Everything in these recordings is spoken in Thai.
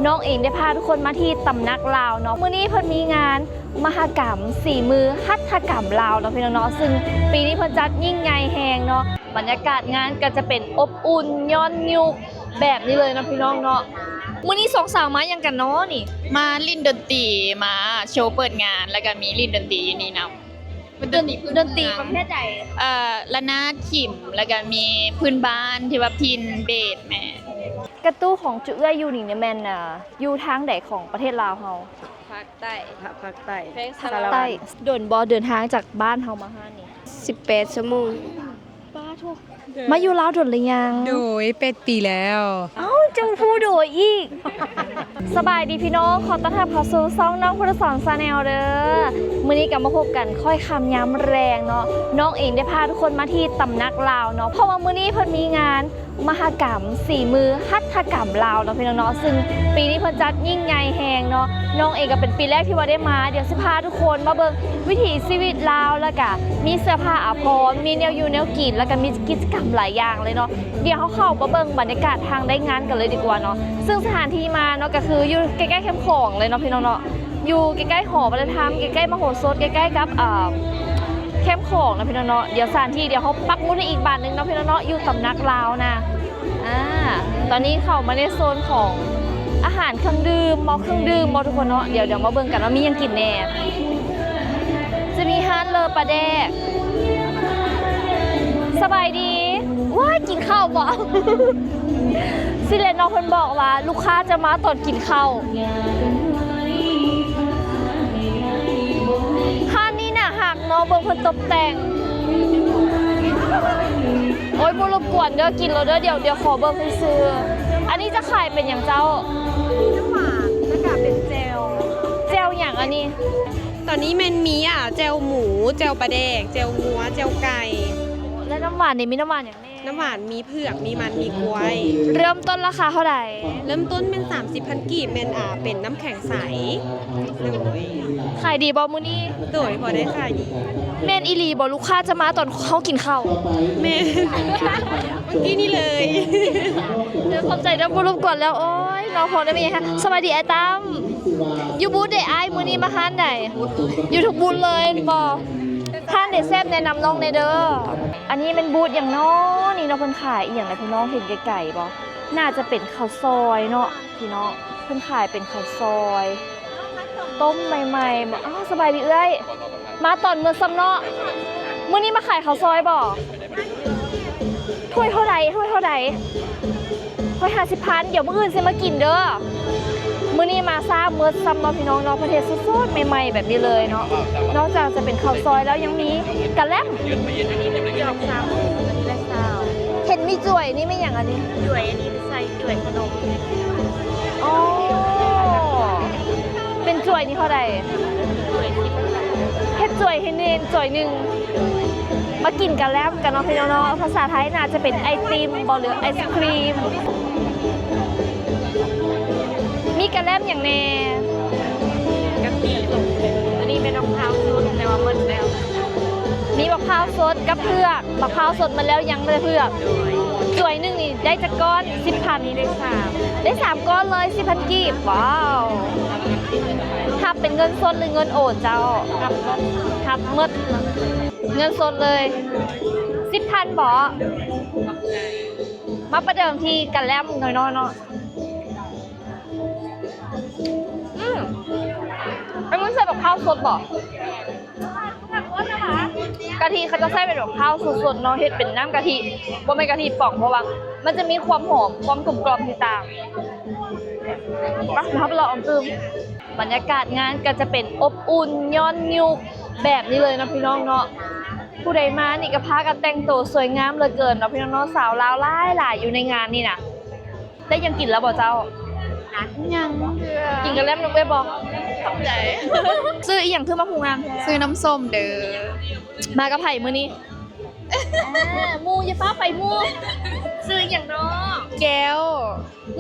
น้องเองได้พาทุกคนมาที่ตำนักลาวเนาะมื้อนี้เพิ่นมีงานมหกรรมสีมือหัตถกรรมลาวเนาะพี่น้องเนาะซึ่งปีนี้เพิ่นจัดยิ่งใหญ่แฮงเนาะบรรยากาศงานก็จะเป็นอบอุ่นย้อนยุคแบบนี้เลยเนาะพี่น้องเนาะมื้อนี้สองสาวมายังกันเนาะนี่มาลิ้นดนตรีมาโชว์เปิดงานแล้วก็มีลิ้นดนตรีอยู่นี่นำเป็นดนตรีประเภทใดระนาดขิมแล้วก็มีพื้นบ้านที่ว่าพินเบสแม่กระตู้ของจุเอื้ออยู่นี่เนี่ยแม่นอยู่ทางใดของประเทศลาวเฮาภาคใต้ภาคใต้โดนบ่เดินทางจากบ้านเฮามาหานี่18 ชั่วโมงป้าทุกมาอยู่ลาวโดนหรือยังโดย8 ปีแล้วเอ้าจังพูดโดยอีกสบายดีพี่น้องขอต้อนรับเข้าสู่ช่องน้องพุทธสอนชาแนลเด้อมื้อนี้ก็มาพบกันค่อยค่ำยามแรงเนาะน้องเองได้พาทุกคนมาที่ตำนักลาวเนาะเพราะว่ามื้อนี้เพิ่นมีงานมหกรรมสีมือหัตถกรรมลาวเนาะพี่น้องเนาะซึ่งปีนี้เพิ่นจัดยิ่งใหญ่แฮงเนาะน้องเองก็เป็นปีแรกที่ว่าได้มาเดี๋ยวสิพาทุกคนมาเบิ่งวิถีชีวิตลาวแล้วก็มีเสื้อผ้าอาภรณ์มีแนวอยู่แนวกินแล้วก็มีกิจกรรมหลายอย่างเลยเนาะเดี๋ยวเขาเข้ามาเบิ่งบรรยากาศทางได้งานกันเลยดีกว่าเนาะซึ่งสถานที่มาเนาะก็คืออยู่ใกล้ๆแคมป์ของเลยเนาะพี่น้องเนาะอยู่ใกล้ๆหอวัฒนธรรมใกล้ๆมโหสถใกล้ๆกับแคมป์ของนะพี่น้องเนาะเดี๋ยวสถานที่เดี๋ยวเขาปักหมุดในอีกบ้านนึงเนาะพี่น้องเนาะอยู่ตำนักลาวนะตอนนี้เข้ามาในโซนของอาหารเครื่องดื่มเครื่องดื่มทุกคนเนาะเดี๋ยวมาเบิ่งกันว่ามียังกินแน่จะมีฮานเลอปลาแดกสบายดีว้ากินข้าวบ่ สิเลนน้องเพิ่นบอกว่าลูกค้าจะมาตอนกินข้าวฮานนี่น่ะหักเนาะเบิ่งเพิ่นตกแต่งโอ้ยบ่รบกวนเด้อกินแล้วเด้อเดี๋ยวขอเบิ่งซื้ออันนี้จะขายเป็นอย่างเจ้าน้ำหวานแล้วก็เป็นเจลอย่างอันนี้ตอนนี้มันมีเจลหมูเจลปลาแดกเจลงัวเจลไก่แล้วน้ำหวานนี่มีน้ำหวานอย่างนี้น้ำหวานมีเผือกมีมันมีกล้วยเริ่มต้นราคาเท่าไหร่เริ่มต้นเป็น30,000 กีบเป็นน้ำแข็งใสขายดีบ่มื้อนี้โดยพอได้ขายดีแม่นอีหลีบ่ลูกค้าจะมาตอนเขากินข้าวแม่เมื่อกี้นี่เลยเดี๋ยวขอบใจเด้อบ่รบกวนแล้วโอ๊ยน้องพอได้มั้ยคะสวัสดีไอ้ตั้มอยู่บูธได้อ้ายมื้อนี้มาหาไหนอยู่ทุกบูธเลยบ่ท่านได้แซ่บแนะนำน้องในเด้ออันนี้เป็นบูธอย่างน้อนี่เนาะเพิ่นขายอีหยังนะพี่น้องเห็นไกลๆบ่น่าจะเป็นข้าวซอยเนาะพี่น้องเพิ่นขายเป็นข้าวซอยต้มใหม่ๆบ่อ้าวสบายดีเอ้ยมาตอนมื้อซ้ำเนาะมื้อนี้มาขายข้าวซอยบ่ถ้วยเท่าใดถ้วย50,000เดี๋ยวมื้ออื่นสิมากินเด้อมื้อนี้มาซ่ามื้อซ้ำเนาะพี่น้องเนาะประเทศสดๆใหม่ๆแบบนี้เลยเนาะนอกจากจะเป็นข้าวซอยแล้วยังมีกะแล่มดอกซ้ำและซาวเห็นมีจ่วยนี่ไม่อย่างอันนี้จ่วยอันนี้ใส่จ่วยขนมอ๋อเป็นจ่วยนี่เท่าใดเฮ็ดจ่วยให้เน้นจ่วยนึงมากินกะแล่มกันเนาะพี่น้องเนาะภาษาไทยน่าจะเป็นไอติมบ่หรือไอศครีมมีกระแลมอย่างแน่กะทิอันนี้เป็นมะพร้าวสดแต่ว่าหมดแล้วมีมะพร้าวสดกับเผือกมะพร้าวสดมาแล้วยังเลยเผือกจ่วยนึงนี่ได้จักก้อน 10,000 นี่ได้3ก้อนเลย 10,000 กีบว้าวถ้าเป็นเงินสดหรือเงินโอนเจ้าครับหมดเงินสดเลย 10,000 บ่มาประเดิมที่กระแลมน้อยๆเนาะไอ้มึงใส่แบบข้าวสดบ่กะทิเขาจะใส่เป็นแบบข้าวสดๆเนาะเฮ็ดเป็นน้ำกะทิบ่แม่นกะทิป่องเพราะว่ามันจะมีความหอมความกลมกล่อมที่ต่างนะครับเราเอาตื้มบรรยากาศงานก็จะเป็นอบอุ่นย้อนยุคแบบนี้เลยนะพี่น้องเนาะผู้ใดมานี่ก็พากันแต่งตัวสวยงามเหลือเกินเนาะพี่น้องเนาะสาวลาวหลายอยู่ในงานนี่น่ะได้ยังกินแล้วบ่เจ้ายังกินกันแล้วน้องเว้ยบอกขอบใจซื้ออีหยังคือมาพุงงามซื้อน้ำส้มเด้อมากับไผ่มื้อนี้มูอย่าฟ้าไปมูซื้ออย่างเนาะแก้ว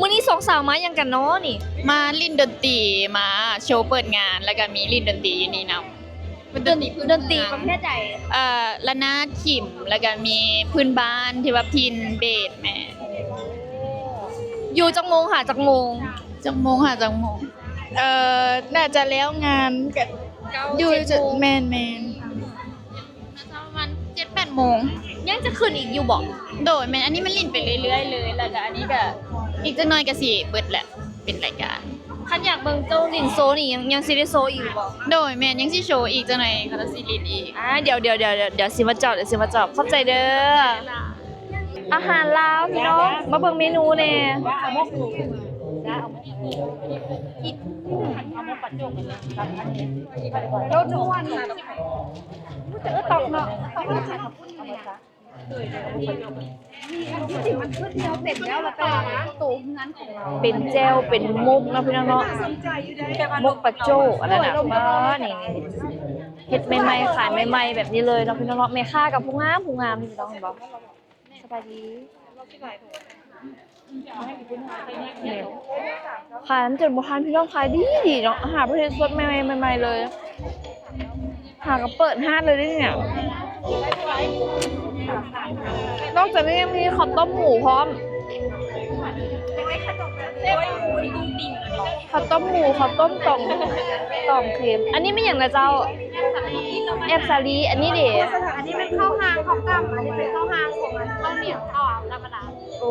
มื้อนี้สองสาวมายังกันเนาะนี่มาลิ้นดนตรีมาโชว์เปิดงานแล้วก็มีลิ้นดนตรีอยู่นี่นำดนตรีประเภทใดระนาดขิมแล้วก็มีพื้นบ้านที่ว่าพินเบสแม่อยู่จักโมงหาจักโมง จังโมงค่ะจังโมงน่าจะแล้วงานกันอยู่จะแมนประมาณ7-8 โมง ยังจะขึ้นอีกอยู่บอก โดยแมนอันนี้มันลิ่นไปเรื่อยๆเลยแล้วก็อันนี้ก็อีกจักหน่อยก็สิเบิดแหละเป็นรายการ คันอยากเบิ่งเจ้าลินโซนี่ยังสิได้โซอีกบอก โดยแมนยังสิโชว์อีกจักหน่อยก็สิลิ่นอีก เดี๋ยวสิมาจอบเข้าใจเด้ออาหารลาวพี่น้องมาเบิ่งเมนูแน่รสนวลค่ะตอกเนาะเป็นเจลเป็นมุกเนาะพี่น้องเนาะมุกปลาโจ้อันนั้นน่ะบ้านี่เฮ็ดใหม่ๆขายใหม่ๆแบบนี้เลยเนาะพี่น้องเนาะแม่ค้ากับผู้งามพี่น้องเห็นบ่สบายดีขายจนบ่ทันพี่น้องขายดีเนาะอาหารประเภทสดใหม่ๆเลยหาก็เปิดห้างเลยเนี่ย นอกจากนี้ยังมีข้าวต้มหมูพร้อมข้าวต้มหมูข้าวต้มต่องเค็มอันนี้ไม่อย่างนะเจ้าแอบสาลีอันนี้เดี๋ยว อันนี้เป็นข้าวหางข้าวกล้ำอันนี้เป็นข้าวหางของมันข้าวเหนียวข้าวธรรมดา โอ้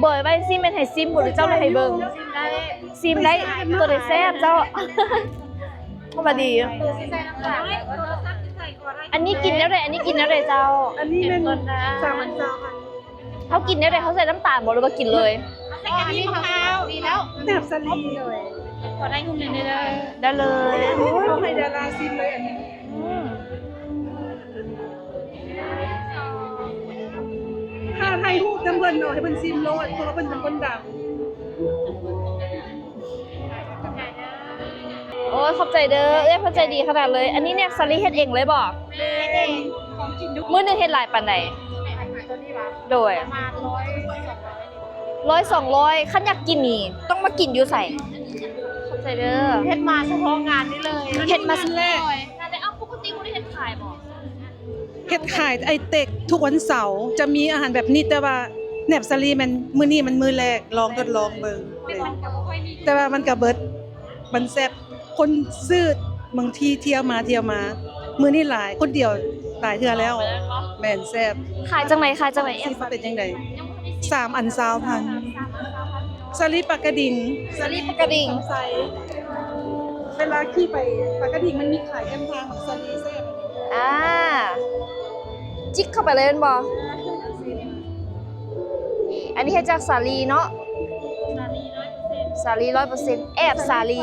เบยไว้ซิเป็นไห้ซิมบุหรือเจ้าเลยไห้เบิ่งซิมได้ตัวได้แซ่บเจ้าเข้ามาดีอันนี้กินแล้วเลยอันนี้กินแล้วเลยเจ้า อันนี้เป็น3,000 เขากินได้เลยเขาใส่น้ำตาลบ่หรือว่ากินเลย ใส่กะทิมะพร้าวดีแล้วแหนบสลีเลย พอได้คุณเลยได้ ได้เลย เขาให้ดาราซิมเลยอันนี้ถ้าไทยฮู้น้ำเพิ่นเนาะให้เพิ่นซิมโลดเพราะว่าเพิ่นเป็นคนดัง โอ้ยขอบใจเด้อเอ้ยเข้าใจดีขนาดเลย อันนี้เนี่ยซารีเฮ็ดเองเลยบอกมื้อนึงเฮ็ดหลายปานใดโดย100-200คันอยากกินนี่ต้องมากินอยู่ใส่ขอบใจเด้อ เฮ็ดมาเฉพาะงานนี้เลย เฮ็ดมาสิ แรก งานได้เอาปกติบ่ได้เฮ็ดขายบ่ เฮ็ดขายไอเต็กทุกวันเสาร์จะมีอาหารแบบนี้แต่ว่าแหนบสลีมันมื้อนี้มันมื้อแรกลองทดลองเบิ่งแต่ว่ามันก็เบิดมันแซ่บคนซื้อบางทีเที่ยวมามื้อนี้หลายคนเดียวหลายเทื่อแล้วแม่นแซ่บ ขายจังไหนขายจังไหน สิว่าเป็นจังได3 อัน20,000สลีปากกระดิ่ง ซารีปกระดิ่ง ใส่เวลาขี่ไปปากกระดิ่งมันมีขายแอมทางของสลีแซ่บ จิกเข้าไปเลยแม่นบ่อันนี้เฮ็ดจากสาลีเนาะสาลี 100% แอบสาลี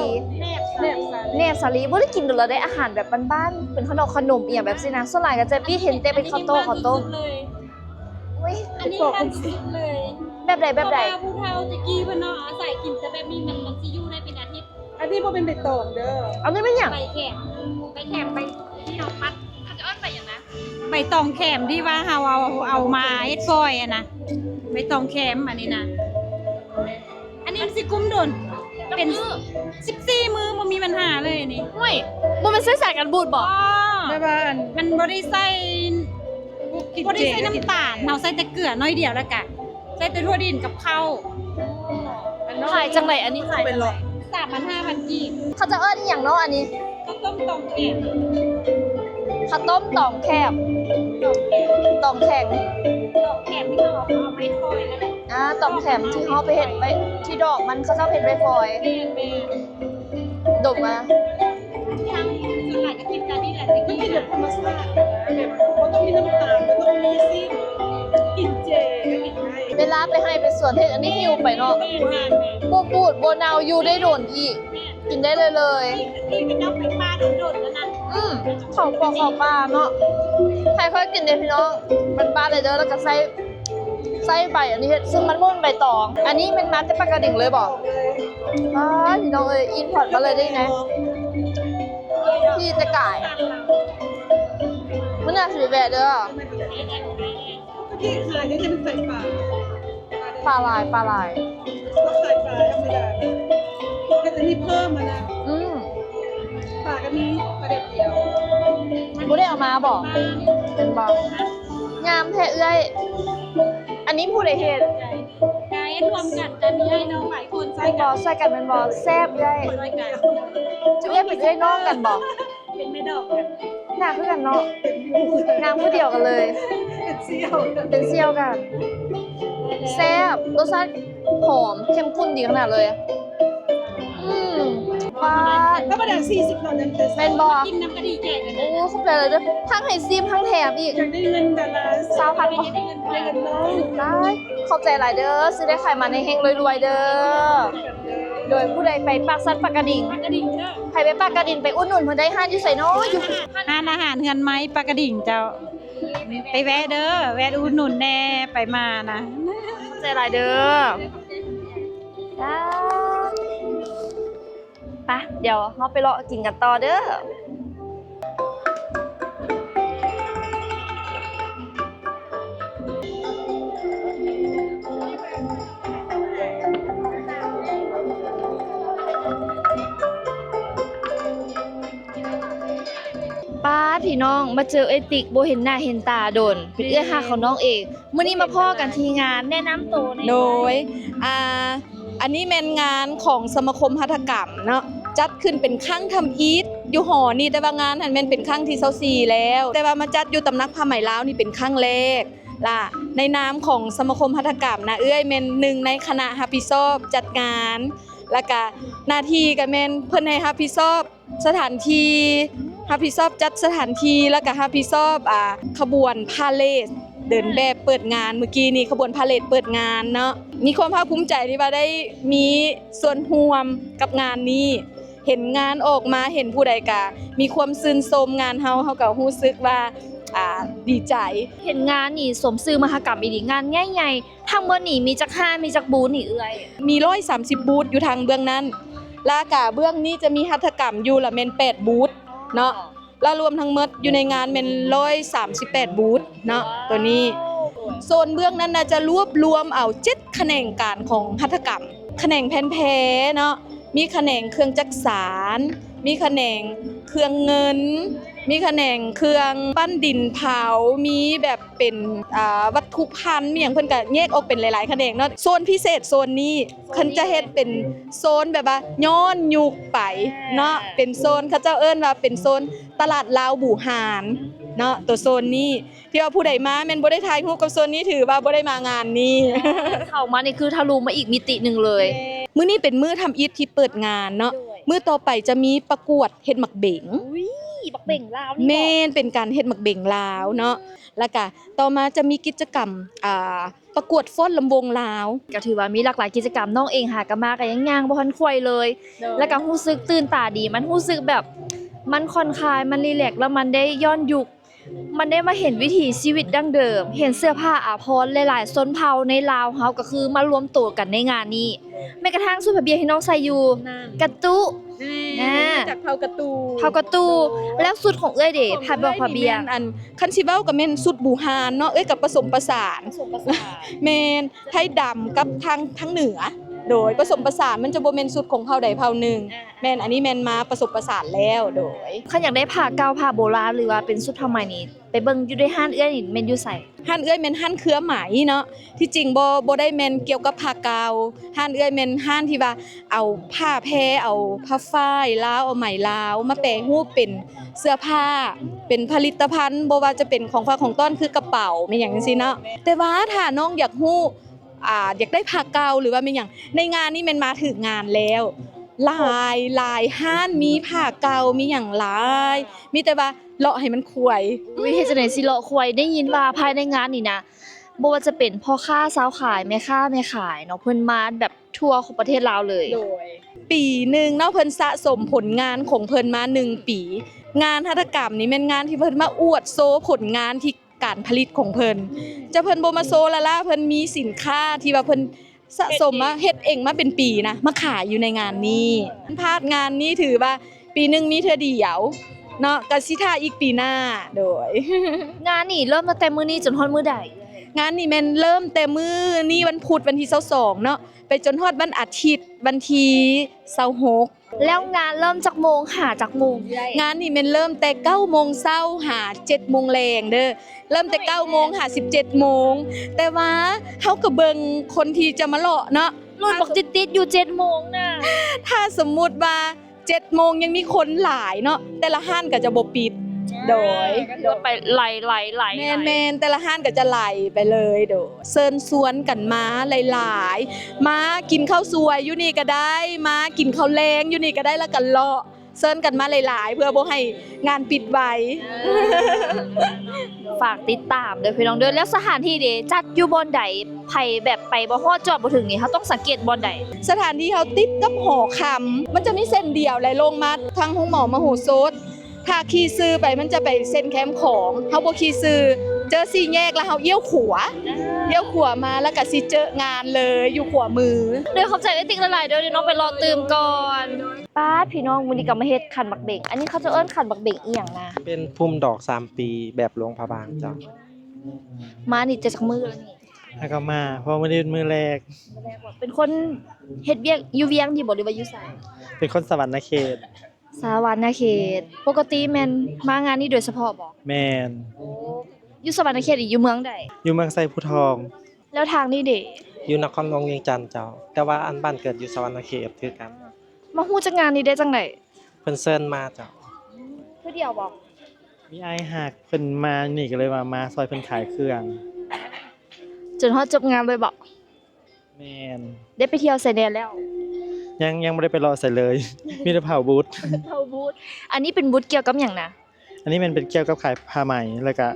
แนบสาลีบ่ได้กินโดนแล้วได้อาหารแบบบ้านๆเป็นขนมอีหยังแบบสินะส่วนหลายก็จะพี่เห็นแต่เป็นข้าวต้มอุ้ย อันนี้บ้านสุดเลย แบบใด เพราะว่าผู้เฒ่าตะกี้เพิ่นเนาะอาศัยกินแต่แบบนี้มันสิอยู่ได้เป็นอาทิตย์ อันนี้บ่เป็นใบตองเด้อ เอานี่เป็นหยัง ไปแขมไปที่เฮาปัด เขาจะอ้อนไปอย่างนะ ใบตองแขมที่ว่าเฮาเอามาเฮ็ดฟอยอะนะใบตองแขมอันนี้นะอันนี้มันสิกุมโดนเป็น14มื้อบ่มีปัญหาเลยอันนี่ อุ้ยบ่มันใส่สารกันบูดบ่ แต่ว่าอัน มันบ่ได้ใส่ กิน บ่ได้ เจ ใส่น้ำตาลเฮาใส่แต่เกลือน้อยเดียวแล้วก็ใส่แต่ถั่วดินกับข้าว ขายจังไหนอันนี้ขาย เป็นหรอก 3,500 กีบ เขาจะเอิ้นอหย่างเนาะอันนี้ ข้าวต้มตองแขม ข้าวต้มตองแคบตองแข็ง ตองแขมที่เขาเอาไปฟอยนั่นแหละ ตองแข็มที่เขาไปเฮ็ดไปที่ดอกมันเขาเจ้าเฮ็ดไว้ฟอย แม่น ดมมา ทางส่วนหลายก็กินกันนี่แหละตะ มัน กี้ เป็นแบบธรรมชาติแบบบ่ต้องมีน้ำตาลบ่ต้องมีซีกินเจก็กินได้ เวลาไปให้ไปสวนเฮ็ดอันนี้หิวไปเนาะ แม่น บ่บูดบ่นาวอยู่ได้โดนอีก กินได้เลย ที่ก็ต้องไปปลาโดดๆแล้วนะ ข้าวปอกข้าวปลาเนาะใครค่อยกินเด้อพี่น้องมันปลาเลยเด้อแล้วก็ใส่ใบอันนี้เฮ็ดซึ่งมันบ่เป็นใบตอง อันนี้เป็นมาแต่ปากกระดิ่งเลยบ่พี่น้องเอ้ยอินพอร์ตมาเลยได้ไงที่ตะก่ายมันน่าสิไปแวะเด้อ ที่ขายเนี่ยจะเป็นใส่ปลา ปลาลาย ก็ขายปลาธรรมดาแต่อันนี้เพิ่มมานะ ปลาก็มีประเด็ดเดียว บ่ได้เอามาบ่เป็นบ่งามแท้เอื้อยอันนี้ผู้ใดเฮ็ด ไก่ ฮ็ดรวมกันแต่มีไอ้น้องหลายคนใส่ เป็นบ กั อน ใส่กันเป็นบอแซ่บได้ ใส่กัน จะเอ้ยเป็นเอ้ยน้องกันบอ เป็นไม่ดอกกัน หน้าคือกันเนาะนางคือเดียวกันเลย เป็นเสี่ยว เป็นเซี่ยวกันแซ่บรสชาติหอมเข้มข้นดีขนาดเลยปลา ธรรมดา40นอนยังแต่ เป็นบอ กินน้ำกะทิแจกกัน โอ้เข้าใจเลยเด้อทั้งไห่ซิมทั้งแถมอีก อยากได้เงินดารา สาวพัน ไม่ได้เงิน ได้เงินน้อย ได้ขอบใจหลายเด้อซื้อได้ไข่มาในเฮงรวยๆเด้อโดยผู้ใดไปปากซัดปากกระดิ่ง กระดิ่งเด้อ ใครไปปากกระดิ่งไปอุดหนุนเพิ่นได้ห้านอยู่ใส่น้อยอยู่ ร้านอาหารเฮือนไม้ปลากระดิ่งเจ้า ไปแวะเด้อแวะอุดหนุนแน่ไปมานะ ขอบใจหลายเด้อจ้าไปเดี๋ยวเราไปเลาะกินกันต่อเด้อป้าพี่น้องมาเจอไอ้ติ๊กโบเห็นหน้าเห็นตาโดนเป็นเอื้อหาของน้องเองมื้อนี้มาพ่อกันที่งานแนะนำตัวใน โดยอันนี้เป็นงานของสมาคมหัตถกรรมเนาะจัดขึ้นเป็นครั้งทำอีทอยู่หอนี่แต่ว่างานหันแม่นเป็นครั้งที่24แล้ว แต่ว่ามาจัดอยู่ตำนักผ้าไหมลาวนี่เป็นครั้งแรกล่ะในนามของสมาคมหัตถกรรมนะเอ้ยแม่นหนึ่งในคณะรับผิดชอบจัดงานแล้วก็หน้าที่ก็แม่นเพิ่นให้รับผิดชอบสถานที่รับผิดชอบจัดสถานที่แล้วก็รับผิดชอบขบวนพาเหรดเดินแบบเปิดงานเมื่อกี้นี้ขบวนพาเหรดเปิดงานเนาะมีความภาคภูมิใจที่ว่าได้มีส่วนร่วมกับงานนี้ เห็นงานออกมาเห็นผู้ใดก็มีความซื่นชมงานเฮาก็รู้สึกว่าดีใจ เห็นงานนี่สมซื่อมหกรรมอีดีงานใหญ่ๆทั้งเมื่อนี่มีจักห้ามีจักบูธนี่เอื้อย มี130บูธอยู่ทางเบื้องนั้นแล้วก็เบื้องนี้จะมีหัตถกรรมอยู่ละแม่น8บูธเนาะแล้วรวมทั้งหมดอยู่ในงานเป็น138บูธเนาะตัวนี้โซนเบื้องนั้นน่ะจะรวบรวมเอา7แขนงการของหัตถกรรมแขนงแผ่นแพ้เนาะมีแขนงเครื่องจักสานมีแขนงเครื่องเงิน มีแขนงเครื่องปั้นดินเผามีแบบเป็นวัตถุพันธุ์มีหยังเพิ่นก็แยกออกเป็นหลายๆแขนงเนาะโซนพิเศษโซนนี้เพิ่นจะเฮ็ดเป็นโซนแบบว่าย้อนยุคไปเนาะเป็นโซนเขาเจ้าเอิ้นว่าเป็นโซนตลาดลาวบูหานเนาะตัวโซนนี้ที่ว่าผู้ใดมาแม่นบ่ได้ถ่ายรูปกับโซนนี้ถือว่าบ่ได้มางานนี้ เข้ามานี่คือทะลุมาอีกมิติหนึ่งเลย มื้อนี้เป็นมื้อทำอีทที่เปิดงานเนาะมื้อต่อไปจะมีประกวดเฮ็ดหมักเบง อุ้ยบักเบ่งลาวนี่ แม่นเป็นการเฮ็ดหมักเบงลาวเนาะแล้วก็ต่อมาจะมีกิจกรรมประกวดฟ้อนลำวงลาว ก็ถือว่ามีหลากหลายกิจกรรมน้องเองหากันมาก็ยังย่างบ่ทันค่อยเลย แล้วก็รู้สึกตื่นตาดีมันรู้สึกแบบมันค่อนคลายมันรีแลกซ์แล้วมันได้ย้อนยุคมันได้มาเห็นวิถีชีวิตดั้งเดิม เห็นเสื้อผ้าอาภรณ์หลายๆชนเผ่าในลาวเฮาก็คือมารวมตัวกันในงานนี้แม้กระทั่งสุภาพเบียร์ที่น้องใส่อยู่กระตุ จากเผากระตู เผากระตูแล้วสุดของเอ้ยเดผ้าบอกผ้าเบียง อันคันสิเว้าก็แม่นสุดบูฮานเนาะเอ้ยกับผสมประสาน แม่นไทยดำกับทางเหนือ โดยผสมผสานมันจะบ่แม่นสุดของเผ่าใดเผ่าหนึ่งแม่นอันนี้แม่นมาผสมผสานแล้วโดย คันอยากได้ผ้าเก่าผ้าโบราณหรือว่าเป็นสุดทำไมนี่ไปเบิ่งอยู่ในห้านเอ้ยนี่แม่นอยู่ไส ฮั่นเอ้ยแม่นฮั่นเครือไหมเนาะที่จริงบ่ได้แม่นเกี่ยวกับผ้าเก่าฮั่นเอ้ยแม่นฮั่นที่ว่าเอาผ้าแพรเอาผ้าฝ้ายลาวเอาไหมลาวมาแปรรูปเป็นเสื้อผ้าเป็นผลิตภัณฑ์บ่ว่าจะเป็นของฝากของต้อนคือกระเป๋าแม่นหยังจังซี่เนาะแต่ว่าถ้าน้องอยากฮู้อยากได้ผ้าเก่าหรือว่าแม่นหยังในงานนี้แม่นมาถึงงานแล้วหลายห้านมีผ้าเก่ามีหยังหลายมีแต่ว่าเลาะให้มันควย วิธีจะไหนสิเลาะควายได้ยินว่าภายในงานนี่นะบ่ว่าจะเป็นพ่อค้าสาวขายแม่ค้าแม่ขายเนาะเพิ่นมาแบบทั่วของประเทศลาวเลย ปีหนึ่งเนาะเพิ่นสะสมผลงานของเพิ่นมา1 ปี งานหัตถกรรมนี่แม่นงานที่เพิ่นมาอวดโซผลงานที่การผลิตของเพิ่นจะเพิ่นบ่มาโซละล่ะเพิ่นมีสินค้าที่ว่าเพิ่นสะสมมาเฮ็ดเองมาเป็นปีนะมาขายอยู่ในงานนี้พลาดงานนี้ถือว่าปีหนึงมีเทื่อเดียวเนาะก็สิท่าอีกปีหน้าโดย งานนี่เริ่มตั้งแต่มื้อนี้จนฮอดมื้อใด งานนี่แม่นเริ่มแต่มื้อนี้วันพุธวันที่22เนาะไปจนฮอดวันอาทิตย์วันที่26 แล้วงานเริ่มจากโมงหาจากโมงได้ งานนี่แมันเริ่มแต่9โมงเช้าหา7โมงแลงเด้อเริ่มแต่9โมงหา17โมงแต่ว่าเฮาก็เบิ่งคนที่จะมาเลาะเนาะ รุ่นบอกติดๆอยู่7โมงน่ะ ถ้าสมมุติว่า7โมงยังมีคนหลายเนาะแต่ละห้านก็จะบ่ปิดโดย เดินไปไหลแมนแต่ละห้านก็จะไหลไปเลยโดยเซิญสวนกันมาหลายๆมากินข้าวสวยอยู่นี่ก็ได้มากินข้าวแลงอยู่นี่ก็ได้แล้วกันเลาะเซิญกันมาหลายๆ เพื่อบ่ให้งานปิดไว้ ฝากติดตามเด้อพี่น้องเด้อแล้วสถานที่เด้จัดอยู่บอนใดไผแบบไปบ่ฮอดจอดบ่ถึงนี่เขาต้องสังเกตบอนใด สถานที่เขาติดกับหอคำมันจะมีเส้นเดียวไหลลงมาทางห้องหมอมโหสถถ้าขี่ซื้อไปมันจะไปเส้นแคมป์ของเฮาบ่ขี่ซื้อเจอสี่แยกแล้วเฮาเอี้ยวขวามาแล้วก็สิเจองานเลยอยู่ขวามือ เด้อขอบใจไอ้ติ๊กละลายเด้อเดี๋ยวน้องไปรอตื่มก่อนป้าดพี่น้องมื้อนี้ก็มาเฮ็ดขันบักเบ่งอันนี้เขาจะเอิ้นขันบักเบ่งอีหยังนะ เป็นพุ่มดอก3 ปีแบบหลวงพระบางเจ้า มานี่จะจักมือแล้วนี่ แล้วก็มาเพราะไม่ได้เป็นมือแรก เป็นคนเฮ็ดเวียกอยู่เวียงที่บ่หรือว่าอยู่ไส เป็นคนสวรรณเขต สาวัณเขต ปกติแม่นมางานนี้โดยเฉพาะบ่ แมน อยู่สวรรณเขตอีกอยู่เมืองใด อยู่เมืองไซผู้ทอง แล้วทางนี้เด้ อยู่นครหลวงเวียงจันทน์เจ้า แต่ว่าอันบ้านเกิดอยู่สวรรณเขตคือกัน มาฮู้จักงานนี้ได้จังได๋ เพิ่นเซิญมาเจ้า ผู้เดียวบ่ มีไอ้หักเพิ่นมานี่ก็เลยว่ามาซอยเพิ่นขายเครื่อง จนฮอดจบงานเลยบ่ แมน ได้ไปเที่ยวไสแดนแล้ว ยังบ่ได้ไปรอใส่เลย มีแต่เผาบูธ เฮาบูธอันนี้เป็นบูธเกี่ยวกับหยังนะ อันนี้มันเป็นเกี่ยวกับขายผ้าไหมแล้วก็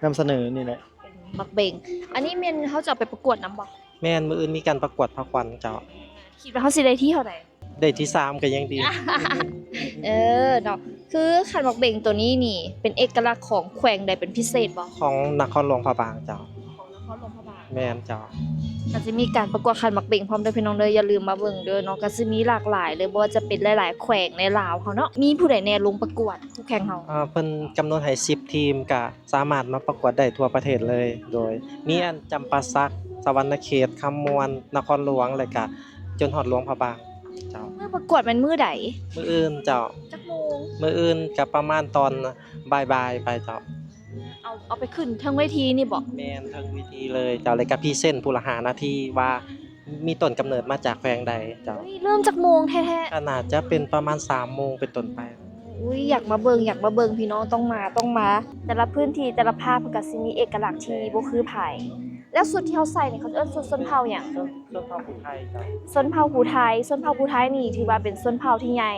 นำเสนอนี่แหละ เป็นบักเบงอันนี้แม่นเฮาจะเอาไปประกวดนํบ่ แม่นมื้ออื่นมีการประกวดพระควันเจ้า คิดว่าเฮาสิได้ที่เท่าใด ได้ที่3ก็ยังดี เนาะคือขันบักเบงตัวนี้นี่ เป็นเอกลักษณ์ของแขวงใดเป็นพิเศษบ่ ของนครหลวงพระบางเจ้า ของนครหลวงพระบาง แม่นเจ้า ก็จะมีการประกวดขันบักเบงพร้อมเด้อพี่น้องเด้ออย่าลืมมาเบิ่งเด้อเนาะก็สิมีหลากหลายเลยบ่ว่าจะเป็นหลายๆแขวงในลาวเฮาเนาะมีผู้ใดแน่ลงประกวดคู่แข่งเฮา เพิ่นกำหนดให้10 ทีมก็สามารถมาประกวดได้ทั่วประเทศเลย โดยมีอันจำปาสัก สวรรณเขต คำมวน นครหลวงแล้วก็จนฮอดหลวงพระบางเจ้า เมื่อประกวดมันมื้อใด มื้ออื่นเจ้า จักโมง มื้ออื่นก็ประมาณตอนบ่ายๆไปเจ้า เอาไปขึ้นเทิงเวทีนี่บ่ แม่นทั้งวิธีเลยเจ้าเลยก็พรีเซนต์ผู้ละ5นาทีว่ามีต้นกำเนิดมาจากแขวงใดเจ้า เฮ้ยเริ่มจากโมงแท้ ก็น่าจะเป็นประมาณ3โมงเป็นต้นไป ๆอุ้ยอยากมาเบิ่งพี่น้องต้องมา แต่ละพื้นที่แต่ละภาคเพิ่นก็สิมีเอกลักษณ์ที่บ่คือไผแล้วสุดที่เฮาใส่นี่เขาจะเอิ้นสุดชนเผ่าหยัง ต้นเผ่าผู้ไทยเจ้า ชนเผ่าภูไทยชนเผ่าภูไทยนี่ถือว่าเป็นชนเผ่าที่ใหญ่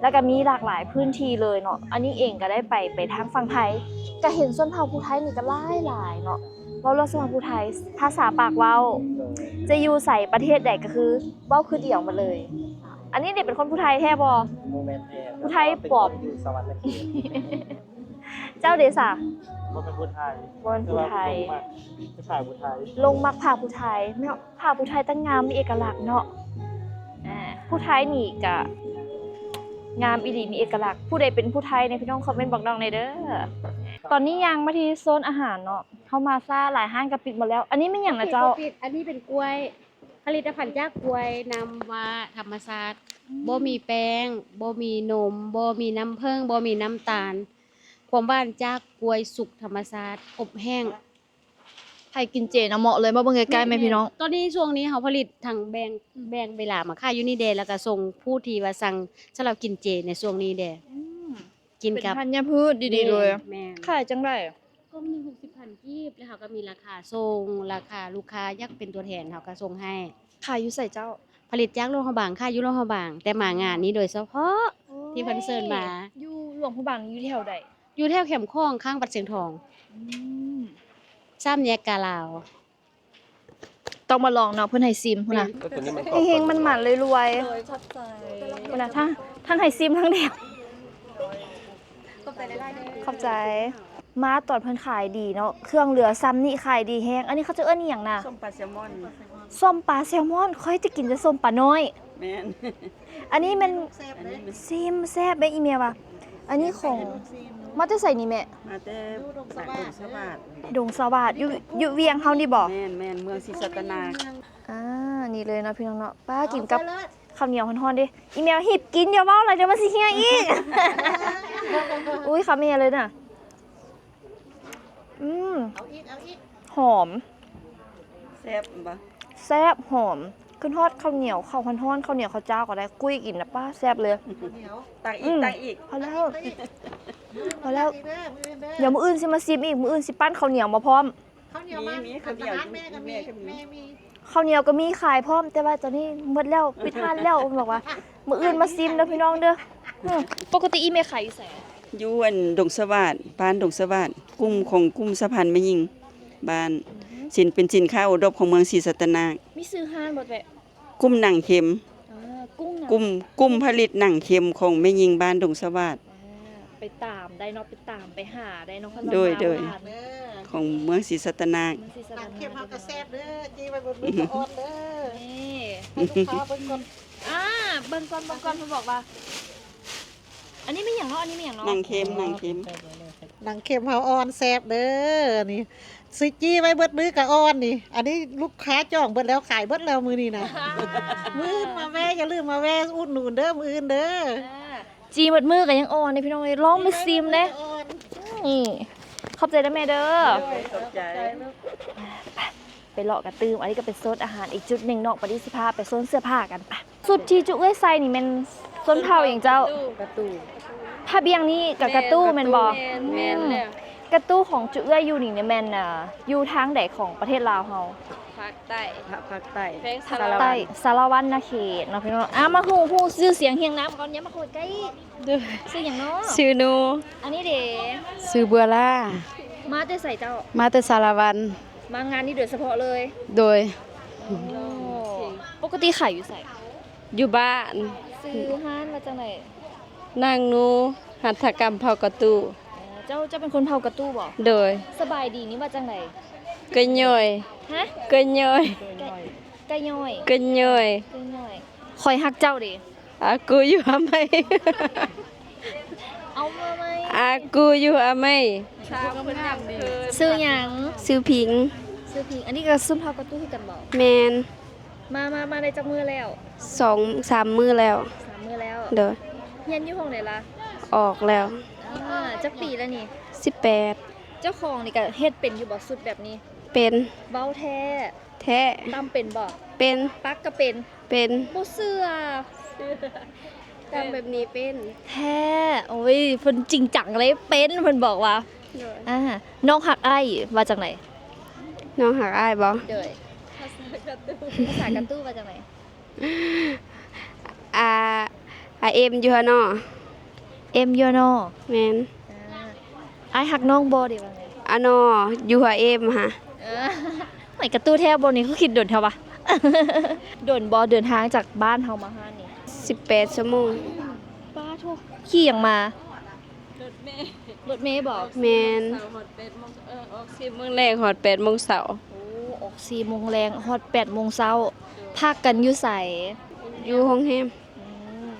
แล้วก็มีหลากหลายพื้นที่เลยเนาะ อันนี้เองก็ได้ไปทางฝั่งไทย ก็เห็นชนเผ่าภูไทยนี่ก็หลายๆเนาะเว้าเรื่องชนเผ่าภูไทย ภาษาปากเว้า จะอยู่ใส่ประเทศใดก็คือเว้าคือเดียวมาเลย อันนี้เด็กเป็นคนภูไทยแท้บ่ โมเมนต์แท้ ผู้ไทยปอบ อยู่สวรรณเขต เจ้าเดซ่า บ่เป็นผู้ไทย บ่เป็นผู้ไทย ผู้ชายผู้ไทย ลงมักผ่าภูไทยแม่นผ่าภูไทยตั้งงามมีเอกลักษณ์เนาะผู้ไทยนี่ก็งามอีหลีมีเอกลักษณ์ผู้ใดเป็นผู้ไทยเนี่ยพี่น้องคอมเมนต์บอกน้องหน่อยเด้อตอนนี้ยังมาที่โซนอาหารเนาะเข้ามาซ่าหลายห้างก็ปิดหมดแล้ว อันนี้เป็นหยังนะเจ้า ปิดอันนี้เป็นกล้วย ผลิตภัณฑ์จากกล้วยนำมาธรรมชาติบ่มีแป้งบ่มีนมบ่มีน้ำผึ้งบ่มีน้ำตาล ความหวานจากกล้วยสุกธรรมชาติอบแห้ง ใครกินเจนะเหมาะเลยมาเบิ่งใกล้ๆแม่พี่น้อง ตอนนี้ช่วงนี้เขาผลิตทางแบ่งเวลามาขายอยู่นี่เดแล้วก็ส่งผู้ที่ว่าสั่งสำหรับกินเจในช่วงนี้เดกิน เป็น กับ ธัญพืชดีๆเลย แม่น ขายจังได๋ ก็มี60,000กีบแล้วเขาก็มีราคาส่งราคาลูกค้าอยากเป็นตัวแทนเขาก็ส่งให้ ขายอยู่ใส่เจ้า ผลิตจากโรงพยาบาลค่ายอยู่โรงพยาบาลแต่มางานนี้โดยเฉพาะ ที่เพิ่นเชิญมา อยู่หลวงพระบางอยู่แถวใด อยู่แถวเข็มข้องข้างวัดเสียงทองซ้ำแยกกาลาว ต้องมาลองเนาะเพิ่นให้ซิมพุ่นน่ะเฮงๆมันๆเลยรวยพุ่นน่ะทั้งให้ซิมทั้งเดียวขอบใจมาตอนเพิ่นขายดีเนาะเครื่องเหลือซ้ำนี่ขายดีแฮงอันนี้เขาจะเอิ้นอีหยังน่ะ ส้มปลาแซลมอน ส้มปลาแซลมอนค่อยจะกินแต่ส้มปลาน้อย แม่น อันนี้มัน อันนี้มัน ซิมแซ่บเด้อีเมียว่ะอันนี้ของมาแต่ใส่นี่แม่ มาแต่สายดงสวัสดิ์ ดงสวัสดอยู่เวียงเฮานี่บ่ แม่นเมืองศรีสัตนา นี่เลยเนาะพี่น้องเนาะป้ากินกับข ข้าวเหนียวฮ้อนๆดิอีแมวหิบกินอย่าเว้าอะไรเดี๋ยวมันสิเหี่ยอีก อุ้ยคำเมียเลยน่ะหอม แซ่บบ่ แซ่บหอมขึ้นทอดข้าวเหนียวข้าวฮ้อนๆข้าวเหนียวข้าวเจ้าก็ได้กุ้ยกินนะป้าแซ่บเลย ตักอีกตักอีก พอแล้วพอแล้วเดี๋ยวมื้ออื่นสิมาซิมอีกมื้ออื่นสิปั้นข้าวเหนียวมาพร้อม มีข้าวเหนียวอยู่แม่ก็มี ข้าวเหนียวก็มีขายพร้อมแต่ว่าตอนนี้หมดแล้วปิดทานแล้วบอกว่ามื้ออื่นมาซิมเด้อพี่น้องเด้อปกติอีเมขายอยู่ไส อยู่อันดงสวัสดิ์บ้านดงสวัสดิ์กลุ่มของกลุ่มสะพานแม่ยิงบ้านเป็นสินค้าโอดบของเมืองศรีสัตนาค มีซื้อห้านบ่แบะ กลุ่มหนังเค็ม กุ้งน่ะ กลุ่มผลิตหนังเค็มของแม่ยิงบ้านดงสวัสดิ์ ไปตามได้เนาะไปตามไปหาได้เนาะ โดยของเมืองศรีสัตนาค หนังเค็มเฮาก็แซ่บ จีไปบนมือก็ออดเด้อ นี่ ให้ลูกค้าเพิ่นก่อน เบิ่งก่อนเพิ่นบอกว่า อันนี้ไม่หยังเนาะอันนี้ไม่หยังเนาะ หนังเค็ม หนังเค็มเฮาอ่อนแซ่บเด้อนี่สิจี้ไว้เบิดมือก็อ่อนนี่ อันนี้ลูกค้าจ้องเบิดแล้วขายเบิดแล้วมื้อนี้นะ มื้ออื่นมาแวะอย่าลืมมาแวะอุดหนุนเด้อมื้ออื่นเด้อ จีหมดมือก็ยังอ่อนเลยพี่น้องเลยลองมาซิมเด้นี่ขอบใจนะแม่เด้อ ขอบใจ ไปเลาะกระตืมอันนี้ก็เป็นโซนอาหารอีกจุดหนึ่งเนาะปฏิสิภาไปโซนเสื้อผ้ากันปะสุดที่จุเอ้ยไซนี่มันโซนเผาอย่างเจ้ากระตู้ผ้าเบียงนี่กับกระตู้แม่นบ่ แม่นแล้ว กระตู้ของจุเอ้ยอยู่นี่เนี่ยแม่นอยู่ทางใดของประเทศลาวเฮา ภาคใต้ ภาคใต้ แพงสา สาร วั ใต้ ตร สารวัตรนาเขตเนาะพี่น้องมาฮู้ชื่อเสียงเฮียงน้ำก่อนอย่ามาคุยใกล้ชื่อหยังเนาะ ชื่อหนู อันนี้เด้ ชื่อบัวล่า มาแต่ใส่เจ้า มาแต่สารวัน มางานนี้โดยเฉพาะเลย โดย ปกติขายอยู่ใส่ อยู่บ้าน ซื้อห้านมาจากไหน นางหนูหัตถกรรมเผากระตู เจ้าเป็นคนเผากระตู้บ่ โดย สบายดีนี่มาจากไหน กระย่อย ฮะ กระย่อย ไก่ย่อย กระย่อย ไก่ย่อยคอยฮักเจ้าดิ อากูอยู่อาไม่ เอามาไหม อากูอยู่อาไม่ ซื้อหยัง ซื้อผิง ซื้อพิงอันนี้ก็ซุ่มเผากระตู้คือกันบ่ แมน มาในจักมือแล้ว 2-3 มื้อแล้ว 3มื้อแล้ว โดย เฮียนอยู่ห้องไหนล่ะ ออกแล้ว จักปีแล้วนี่ 18 เจ้าของนี่ก็เฮ็ดเป็นอยู่บ่สุดแบบนี้ เป็น เว้าแท้ แท้ ตำเป็นบ่ เป็น ปักก็เป็น เป็น บ่เชื่อ ทำแบบนี้เป็น แท้โอ้ยเพิ่นจริงจังเลยเป็นเพิ่นบอกว่าน้องหักอ้ายมาจากไหน น้องหักอ้ายบ่ เด้อภาษากระตู้มาจากไหน อาเอ็มอยู่ฮะเนาะ เอ็มยูโน แม่น อ้ายหักน้องบ่ได้ว่าไง อะเนาะอยู่ฮะเอ็มฮะ ไม่กระตู้แท้บ่นี่เขาคิดโดนเท่าปะ โดนบ่เดินทางจากบ้านเฮามาหานี่ 18 ชั่วโมง ป้าโทษขี่หยังมารถเมย์บ่ แม่นออก10โมงแรงฮอด8โมงเช้า โอ้ออก4โมงแรงฮอด8โมงเช้าพักกันอยู่ไส อยู่ห้องแฮม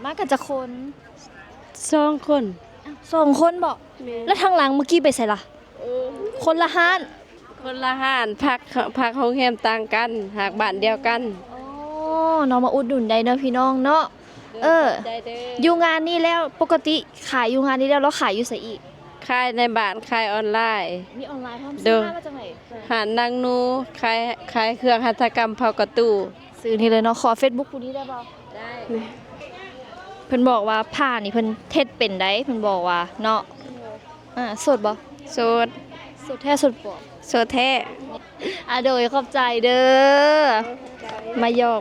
มากันจะคน 2 คน 2 คนบ่ แม่น แล้วทางหลังเมื่อกี้ไปไสล่ะคนละห้าน คนละห้านพักห้องแฮมต่างกันหากบ้านเดียวกัน อ๋อน้องมาอุดหนุนได้เนาะพี่น้องเนาะใจเด้อ อยู่งานนี้แล้วปกติขายอยู่งานนี้แล้วแล้วขายอยู่ไสอีก ขายในบ้านขายออนไลน์ มีออนไลน์พร้อม เด้ ซื้อ อ มาจากไหน หานนางนูขายเครื่องหัตถกรรมเผากระตู ซื้อนี่เลยเนาะขอ Facebook ผู้นี้ได้บ่ ได้ เพิ่นบอกว่าผ้านี่เพิ่นเฮ็ดเป็นได้เพิ่นบอกว่าเนาะสดบ่ โสด สดแท้สดปลอม โสดแท้ โดยขอบใจเด้อมาหยอก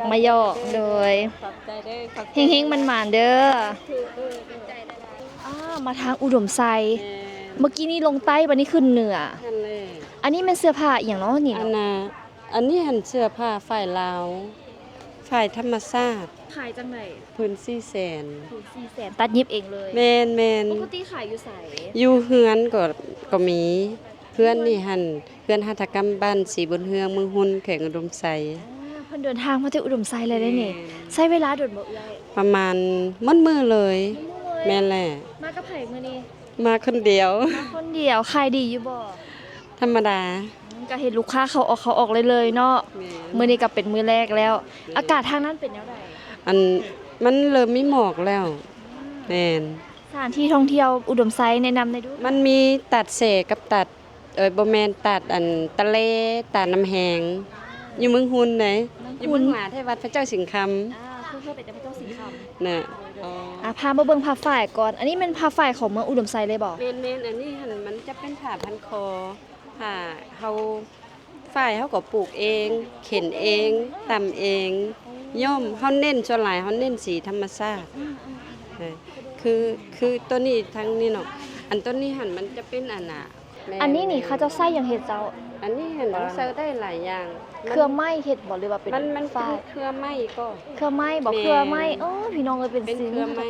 โดย ขอบใจเด้อขอบใจ เฮงๆมันหมานๆเด้อมาทางอุดมไซเมื่อกี้นี่ลงใต้บัดนี้ขึ้นเหนือ นั่นเลย อันนี้เป็นเสื้อผ้าอหย่างเนาะนี่ อัน เนาะ อันนี้หันเสื้อผ้าฝ่ายลาว ฝ่ายธรรมชาติ ขายจังไหน พื้น400,000 ถูก400,000ตัดเย็บเองเลย แมน ปกติขายอยู่ไส อยู่เฮือนก็มีเพื่อนนี่หันเพื่อนหัตถกรรมบ้านสีบนเฮืองเมืองหุ่นแข่งอุดมไซ เพิ่นเดินทางมาที่อุดมไซเลยได้นี่ใช้เวลาโดนบ่เอื้อย ประมาณมื้อมือเลย แม่นแหละ มากับไผมื้อนี้ มาคนเดียว มาคนเดียวขายดีอยู่บ่ ธรรมดา ก็เห็นลูกค้าเขาออกเลยเนาะมื้อนี้ก็เป็นมื้อแรกแล้ว อากาศทางนั้นเป็นแนวใด อัน มันเริ่มมีหมอกแล้วแม่น สถานที่ท่องเที่ยวอุดมไซด์แนะนำได้ดู มันมีตัดเสกกับตัดบ่แม่นตัดอันตะเลตัดน้ำแหงอยู่เมืองหุนไหนอยู่เมืองหมาที่วัดพระเจ้าสิงห์คำ คือเป็นแต่พระเจ้าสิงห์คำ น่ะ พามาเบิ่งผ้าฝ้ายก่อน อันนี้เป็นผ้าฝ้ายของเมืองอุดมไซด์เลยบ่ แม่นๆอันนี้หั่นมันจะเป็นผ้าพันคอผ้าเฮาฝ่ายเฮาก็ปลูกเอง เข็นเองตำเองย่อมเฮาเน้นส่วนหลายเฮาเน้นสีธรรมชาติคือตัวนี้ทั้งนี้เนาะอันต้นนี้หั่นมันจะเป็นอันน่ะแม่ อันนี้นี่เขาเจ้าใส่อย่างเห็ดเจ้า อันนี้หั่นมันเซอร์ได้หลายอย่าง เครือไม้เห็ดบ่หรือว่าเป็น มันเป็น ฝ้าย เครือไม้ก็ เครือไม้บ่ แม่ เครือไม้พี่น้องเอ้ยเป็น เป็น ซื้อ เครือไม้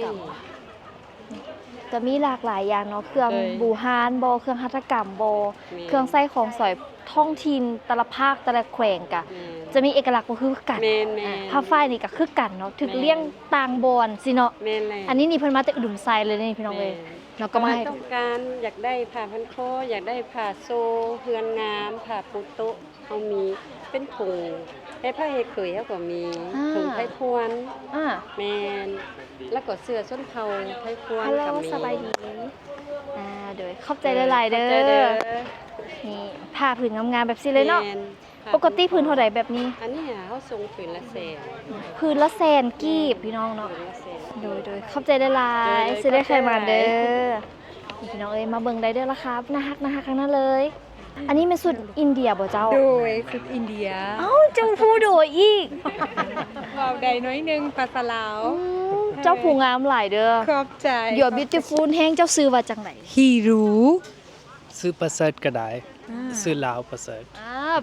จะมีหลากหลายอย่างเนาะเครื่อง เอ้ย บูฮานบ่เครื่องหัตถกรรมบ่ แม่ เครื่องใส่ของสอยท้องถิ่นแต่ละภาคแต่ละแขวงกะ แม่ จะมีเอกลักษณ์บ่คือกัน แม่นๆ ผ้าฝ้ายนี่ก็คือกันเนาะถึกเลี้ยงต่างบอนสิเนาะ แม่นเลย อันนี้นี่เพิ่นมาแต่อุดมไซด์เลยนี่พี่น้องเอ้ยเราก็มาให้ ต้องการอยากได้ผ้าพันคออยากได้ผ้าโซเฮือนงามผ้าปูโต๊ะเฮามีเป็นถุงให้ผ้าเฮเคยเฮาก็มีถุงไทยพวน อ่า แม่นแล้วก็เสื้อส้นเผาไทยพวน ฮัลโหล ก็มี สบายดีโดยขอบใจหลายๆเด้ ขบใจเด้ อนี่ผ้าผืนงามๆแบบสิเลยเนาะ แม่ผ้า ปกติผืนเท่าใดแบบนี้ อันนี้เฮาส่งผืนละแสน ผืนละแสนกีบพี่น้องเนาะ ผืนละแสน โดยขอบใจหลายๆสิได้ใครมาเด้อนี่พี่น้องเอ้ยมาเบิ่งได้เด้อละครับน่าฮักทั้งนั้นเลย อันนี้เป็นสุดอินเดียบ่เจ้า โดยสุดอินเดีย เอ้าเจ้าผู้โดยอีก เว้าได้น้อยหนึงภาษาลาว เจ้าผู้งามหลายเด้อ ขอบใจ You're beautiful แฮงเจ้าซื้อว่าจังได ฮีรู้ ซื้อประเสริฐก็ได้ซื้อลาวประเสริฐ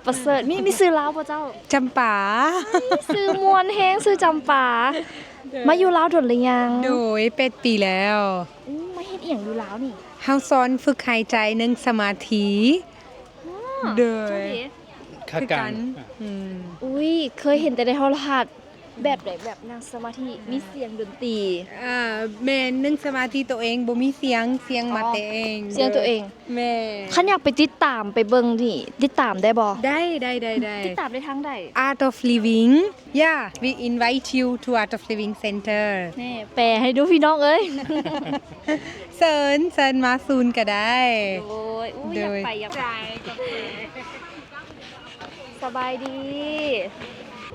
ประเสริฐมีซื้อลาวบ่เจ้า จำปา ซื้อมวนแฮงซื้อจำปา มาอยู่ลาวโดนหรือยัง โดย8 ปีแล้ว มาเฮ็ดอีหยังอยู่ลาวนี่ เฮาสอนฝึกหายใจนึ่งสมาธิโดย ค่า คือ กั กัน นอืม อุ้ยเคยเห็นแต่ในโทรทัศน์แบบไหนแบบนั่งสมาธิมีเสียงดนตรี แม่นนึ่งสมาธิตัวเองบ่มีเสียงมาแต่เอง เสียงตัวเอง แม่ คันอยากไปติดตามไปเบิ่งนี่ติดตามได้บ่ ได้ ติดตามได้ทางใด Art of Living yeah we invite you to Art of Living Center แน่แปลให้ดูพี่น้องเอ้ย เซิญมาซูนก็ได้ โอ้ยอยากไปอยากไปสบายดี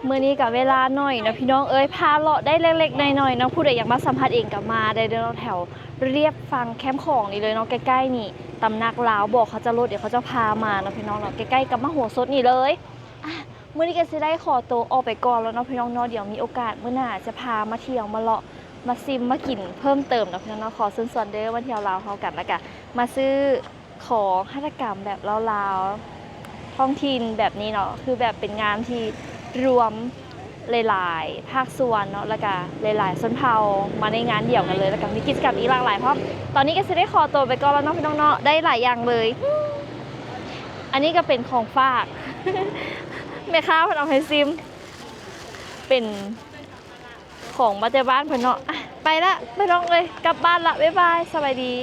มื้อนี้กับเวลาหน่อยนะพี่น้องเอ้ยพาเลาะได้เล็กๆน้อยๆเนาะผู้ใดอยากมาสัมผัสเองก็มาได้เด้อเนาะแถวเรียบฟังแคมป์ของนี่เลยเนาะใกล้ๆนี่ตำหนักลาวบอกเขาจะลดเดี๋ยวเขาจะพามาเนาะพี่น้องเนาะใกล้ๆกับมโหสถนี่เลยมื้อนี้ก็สิได้ขอตัวออกไปก่อนแล้วเนาะพี่น้องเนาะเดี๋ยวมีโอกาสมื้อหน้าจะพามาเที่ยวมาเลาะมาซิมมากินเพิ่มเติมเนาะพี่น้องเนาะขอเชิญชวนเด้อมาเที่ยวลาวเฮากันแล้วก็มาซื้อของหัตถกรรมแบบลาวๆท้องถิ่นแบบนี้เนาะคือแบบเป็นงานที่รวมหลายๆภาคส่วนเนาะแล้วก็หลายๆชนเผ่ามาในงานเดี่ยวกันเลยแล้วก็มีกิจกรรมอีกหลากหลายเพราะตอนนี้ก็จะได้ขอตัวไปก่อนแล้วเนาะพี่น้องเนาะได้หลายอย่างเลย อันนี้ก็เป็นของฝาก แม่ค้าเพิ่นเอาให้ซิมเป็นของมาจากบ้านเพิ่นเนาะไปละไม่ต้องเลยกลับบ้านละบ๊ายบายสบายดี